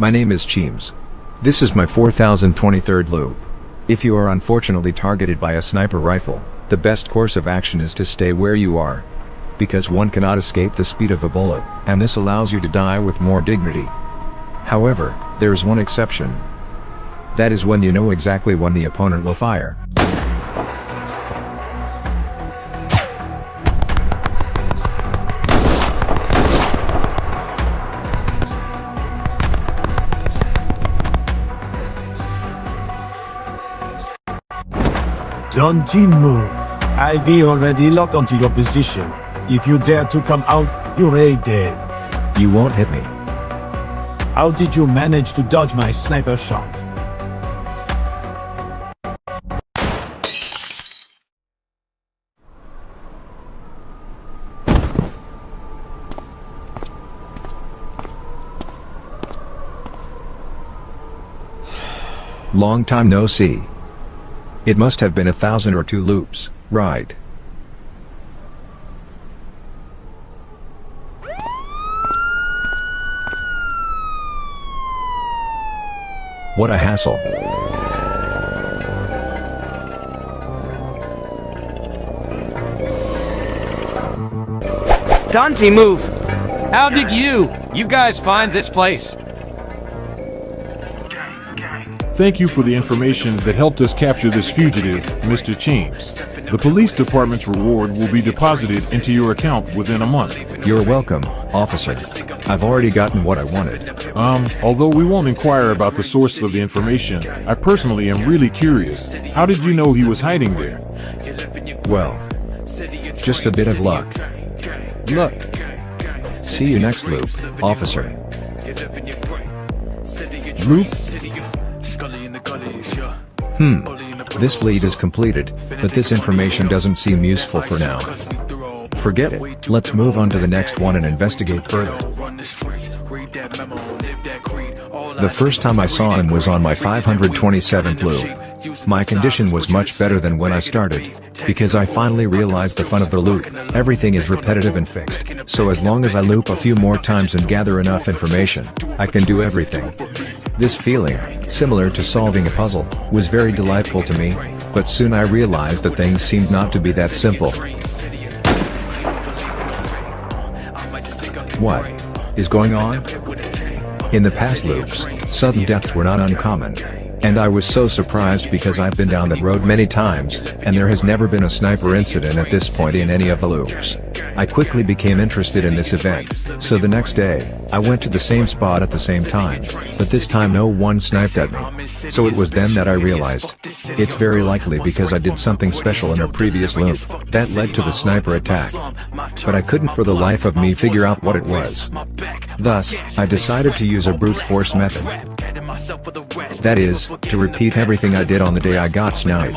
My name is Cheems. This is my 4023rd loop. If you are unfortunately targeted by a sniper rifle, the best course of action is to stay where you are. Because one cannot escape the speed of a bullet, and this allows you to die with more dignity. However, there is one exception. That is when you know exactly when the opponent will fire. Don't team move. IV already locked onto your position. If you dare to come out, you're already dead. You won't hit me. How did you manage to dodge my sniper shot? Long time no see. It must have been 1,000 or 2 loops, right? What a hassle. Dante, move! How did you guys find this place? Thank you for the information that helped us capture this fugitive, Mr. Cheems. The police department's reward will be deposited into your account within a month. You're welcome, officer. I've already gotten what I wanted. Although we won't inquire about the source of the information, I personally am really curious. How did you know he was hiding there? Well, just a bit of luck. Luck. See you next loop, officer. Loop? This lead is completed, but this information doesn't seem useful for now. Forget it, let's move on to the next one and investigate further. The first time I saw him was on my 527th loop. My condition was much better than when I started, because I finally realized the fun of the loop. Everything is repetitive and fixed, so as long as I loop a few more times and gather enough information, I can do everything. This feeling, similar to solving a puzzle, was very delightful to me, but soon I realized that things seemed not to be that simple. What is going on? In the past loops, sudden deaths were not uncommon. And I was so surprised because I've been down that road many times, and there has never been a sniper incident at this point in any of the loops. I quickly became interested in this event, so the next day, I went to the same spot at the same time, but this time no one sniped at me. So it was then that I realized. It's very likely because I did something special in a previous loop, that led to the sniper attack. But I couldn't for the life of me figure out what it was. Thus, I decided to use a brute force method. That is, to repeat everything I did on the day I got sniped.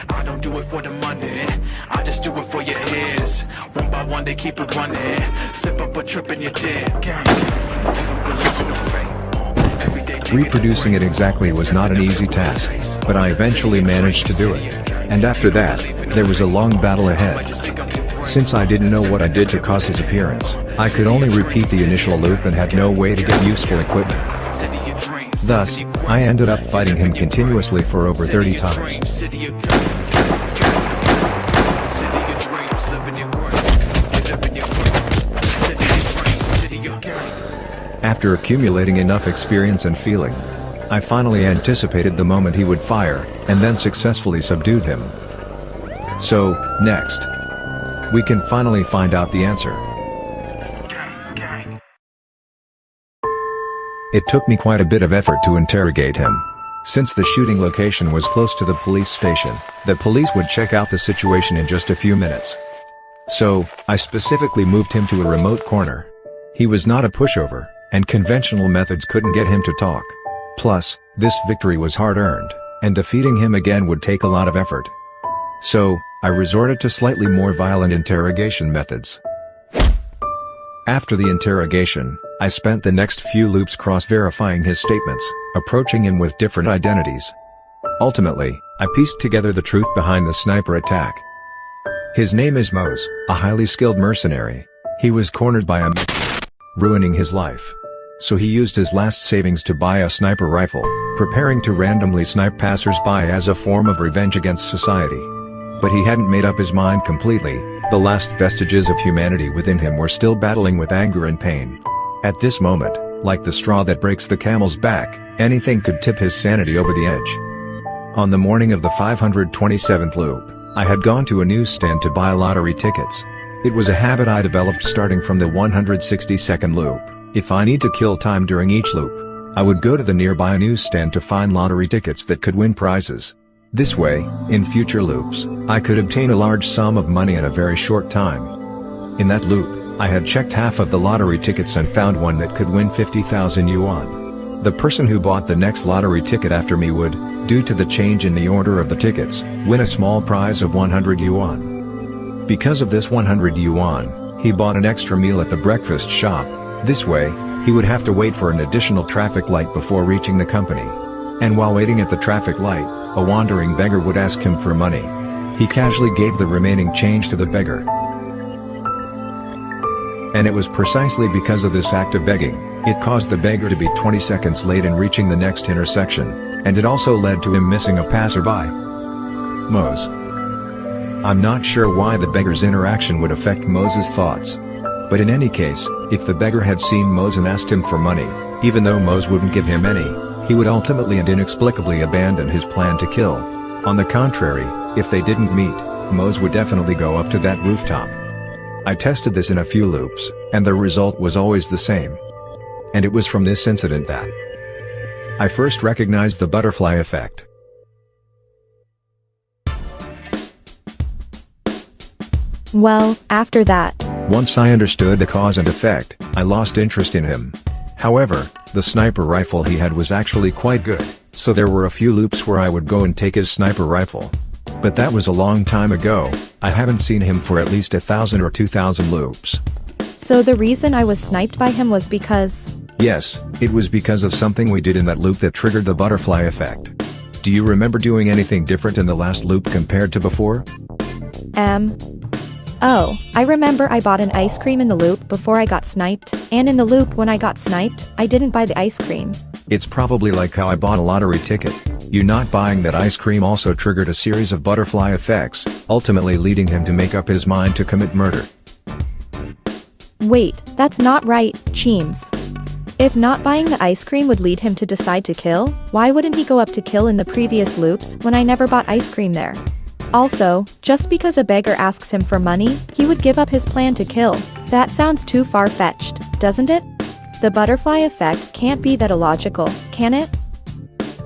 I don't do it for the money, I just do it for your ears. One by one they keep it running. Slip up a trip and you're dead. Reproducing it exactly was not an easy task, but I eventually managed to do it. And after that, there was a long battle ahead. Since I didn't know what I did to cause his appearance, I could only repeat the initial loop and had no way to get useful equipment. Thus, I ended up fighting him continuously for over 30 times. After accumulating enough experience and feeling, I finally anticipated the moment he would fire, and then successfully subdued him. So, next, we can finally find out the answer. It took me quite a bit of effort to interrogate him. Since the shooting location was close to the police station, the police would check out the situation in just a few minutes. So, I specifically moved him to a remote corner. He was not a pushover, and conventional methods couldn't get him to talk. Plus, this victory was hard-earned, and defeating him again would take a lot of effort. So, I resorted to slightly more violent interrogation methods. After the interrogation, I spent the next few loops cross-verifying his statements, approaching him with different identities. Ultimately, I pieced together the truth behind the sniper attack. His name is Mose, a highly skilled mercenary. He was cornered by a ruining his life. So he used his last savings to buy a sniper rifle, preparing to randomly snipe passers-by as a form of revenge against society. But he hadn't made up his mind completely. The last vestiges of humanity within him were still battling with anger and pain. At this moment, like the straw that breaks the camel's back, anything could tip his sanity over the edge. On the morning of the 527th loop, I had gone to a newsstand to buy lottery tickets. It was a habit I developed starting from the 162nd loop. If I need to kill time during each loop, I would go to the nearby newsstand to find lottery tickets that could win prizes. This way, in future loops, I could obtain a large sum of money in a very short time. In that loop, I had checked half of the lottery tickets and found one that could win 50,000 yuan. The person who bought the next lottery ticket after me would, due to the change in the order of the tickets, win a small prize of 100 yuan. Because of this 100 yuan, he bought an extra meal at the breakfast shop. This way, he would have to wait for an additional traffic light before reaching the company. And while waiting at the traffic light, a wandering beggar would ask him for money. He casually gave the remaining change to the beggar. And it was precisely because of this act of begging, it caused the beggar to be 20 seconds late in reaching the next intersection, and it also led to him missing a passerby. Mose. I'm not sure why the beggar's interaction would affect Mose's thoughts. But in any case, if the beggar had seen Mose and asked him for money, even though Mose wouldn't give him any, he would ultimately and inexplicably abandon his plan to kill. On the contrary, if they didn't meet, Mose would definitely go up to that rooftop. I tested this in a few loops, and the result was always the same. And it was from this incident that I first recognized the butterfly effect. Well, after that, once I understood the cause and effect, I lost interest in him. However, the sniper rifle he had was actually quite good, so there were a few loops where I would go and take his sniper rifle. But that was a long time ago. I haven't seen him for at least 1,000 or 2,000 loops. So the reason I was sniped by him was because... Yes, it was because of something we did in that loop that triggered the butterfly effect. Do you remember doing anything different in the last loop compared to before? Oh, I remember I bought an ice cream in the loop before I got sniped, and in the loop when I got sniped, I didn't buy the ice cream. It's probably like how I bought a lottery ticket. You not buying that ice cream also triggered a series of butterfly effects, ultimately leading him to make up his mind to commit murder. Wait, that's not right, Cheems. If not buying the ice cream would lead him to decide to kill, why wouldn't he go up to kill in the previous loops when I never bought ice cream there? Also, just because a beggar asks him for money, he would give up his plan to kill. That sounds too far-fetched, doesn't it? The butterfly effect can't be that illogical, can it?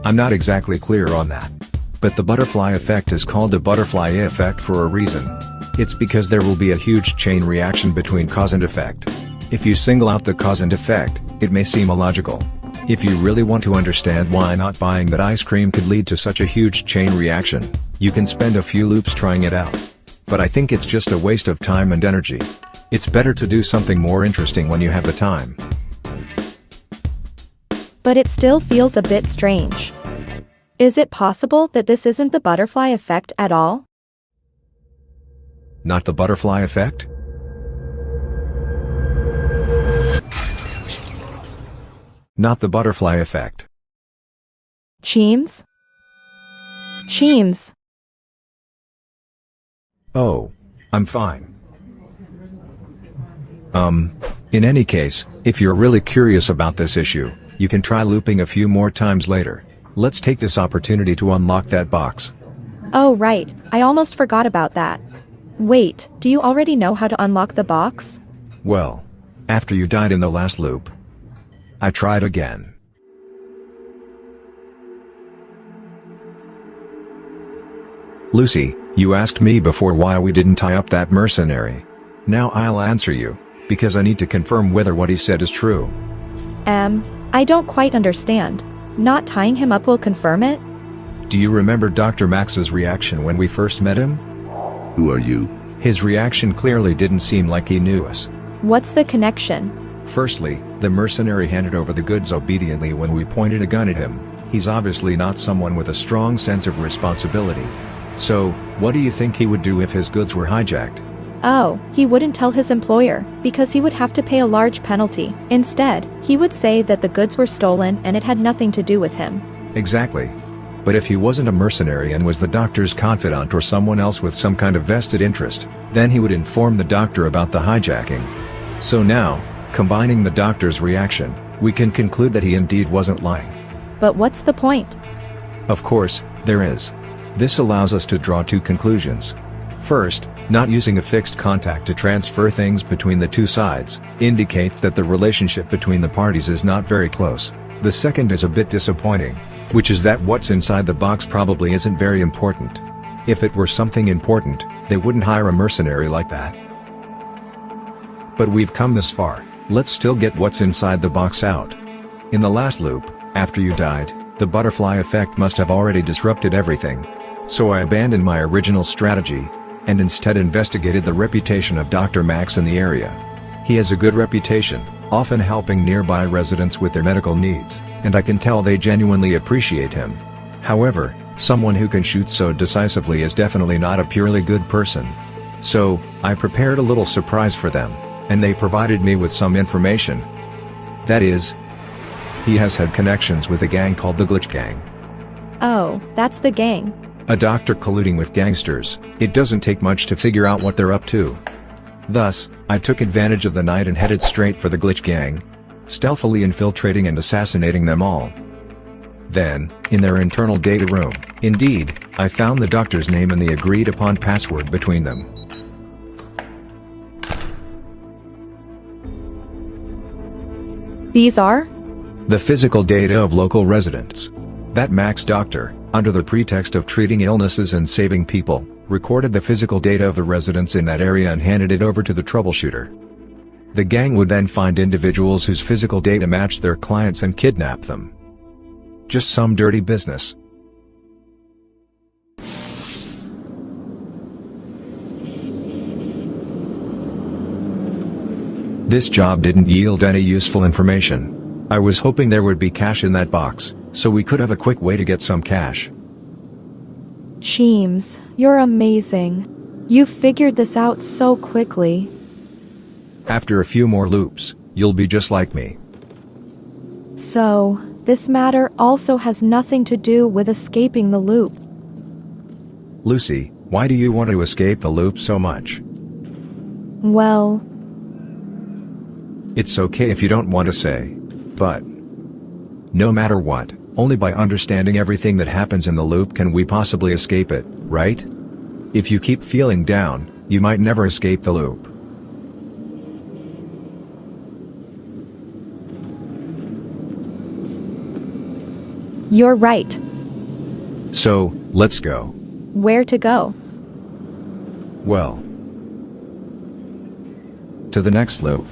I'm not exactly clear on that. But the butterfly effect is called the butterfly effect for a reason. It's because there will be a huge chain reaction between cause and effect. If you single out the cause and effect, it may seem illogical. If you really want to understand why not buying that ice cream could lead to such a huge chain reaction, you can spend a few loops trying it out. But I think it's just a waste of time and energy. It's better to do something more interesting when you have the time. But it still feels a bit strange. Is it possible that this isn't the butterfly effect at all? Not the butterfly effect? Not the butterfly effect. Cheems? Cheems. Oh, I'm fine. In any case, if you're really curious about this issue, you can try looping a few more times later. Let's take this opportunity to unlock that box. Oh right, I almost forgot about that. Wait, do you already know how to unlock the box? Well, after you died in the last loop, I tried again. Lucy, you asked me before why we didn't tie up that mercenary. Now I'll answer you, because I need to confirm whether what he said is true. I don't quite understand. Not tying him up will confirm it? Do you remember Dr. Max's reaction when we first met him? Who are you? His reaction clearly didn't seem like he knew us. What's the connection? Firstly, the mercenary handed over the goods obediently when we pointed a gun at him. He's obviously not someone with a strong sense of responsibility. So, what do you think he would do if his goods were hijacked? Oh, he wouldn't tell his employer, because he would have to pay a large penalty. Instead, he would say that the goods were stolen and it had nothing to do with him. Exactly. But if he wasn't a mercenary and was the doctor's confidant or someone else with some kind of vested interest, then he would inform the doctor about the hijacking. So now, combining the doctor's reaction, we can conclude that he indeed wasn't lying. But what's the point? Of course, there is. This allows us to draw two conclusions. First, not using a fixed contact to transfer things between the two sides indicates that the relationship between the parties is not very close. The second is a bit disappointing, which is that what's inside the box probably isn't very important. If it were something important, they wouldn't hire a mercenary like that. But we've come this far, let's still get what's inside the box out. In the last loop, after you died, the butterfly effect must have already disrupted everything. So I abandoned my original strategy, and instead investigated the reputation of Dr. Max in the area. He has a good reputation, often helping nearby residents with their medical needs, and I can tell they genuinely appreciate him. However, someone who can shoot so decisively is definitely not a purely good person. So, I prepared a little surprise for them, and they provided me with some information. That is, he has had connections with a gang called the Glitch Gang. Oh, that's the gang. A doctor colluding with gangsters, it doesn't take much to figure out what they're up to. Thus, I took advantage of the night and headed straight for the Glitch Gang, stealthily infiltrating and assassinating them all. Then, in their internal data room, indeed, I found the doctor's name and the agreed-upon password between them. These are? The physical data of local residents. That Max doctor, under the pretext of treating illnesses and saving people, recorded the physical data of the residents in that area and handed it over to the troubleshooter. The gang would then find individuals whose physical data matched their clients and kidnap them. Just some dirty business. This job didn't yield any useful information. I was hoping there would be cash in that box, so we could have a quick way to get some cash. Cheems, you're amazing. You figured this out so quickly. After a few more loops, you'll be just like me. So, this matter also has nothing to do with escaping the loop. Lucy, why do you want to escape the loop so much? Well, it's okay if you don't want to say. But no matter what, only by understanding everything that happens in the loop can we possibly escape it, right? If you keep feeling down, you might never escape the loop. you're right. So, let's go. Where to go? Well, to the next loop.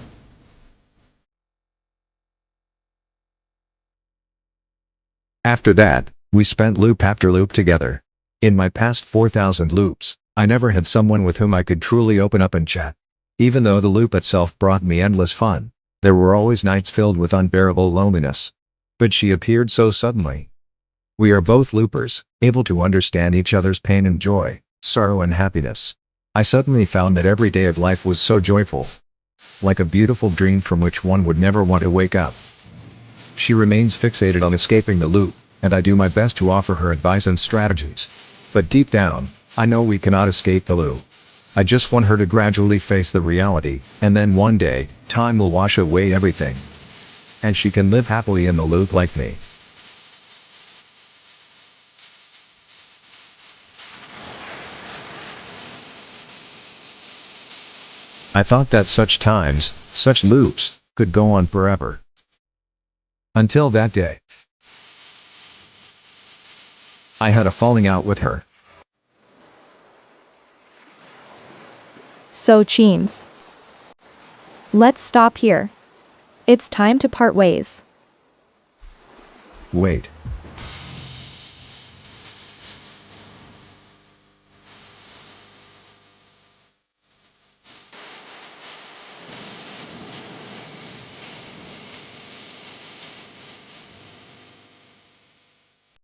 After that, we spent loop after loop together. In my past 4,000 loops, I never had someone with whom I could truly open up and chat. Even though the loop itself brought me endless fun, there were always nights filled with unbearable loneliness. But she appeared so suddenly. We are both loopers, able to understand each other's pain and joy, sorrow and happiness. I suddenly found that every day of life was so joyful. Like a beautiful dream from which one would never want to wake up. She remains fixated on escaping the loop, and I do my best to offer her advice and strategies. But deep down, I know we cannot escape the loop. I just want her to gradually face the reality, and then one day, time will wash away everything. And she can live happily in the loop like me. I thought that such times, such loops, could go on forever. Until that day. I had a falling out with her. So Cheems. Let's stop here. It's time to part ways. Wait,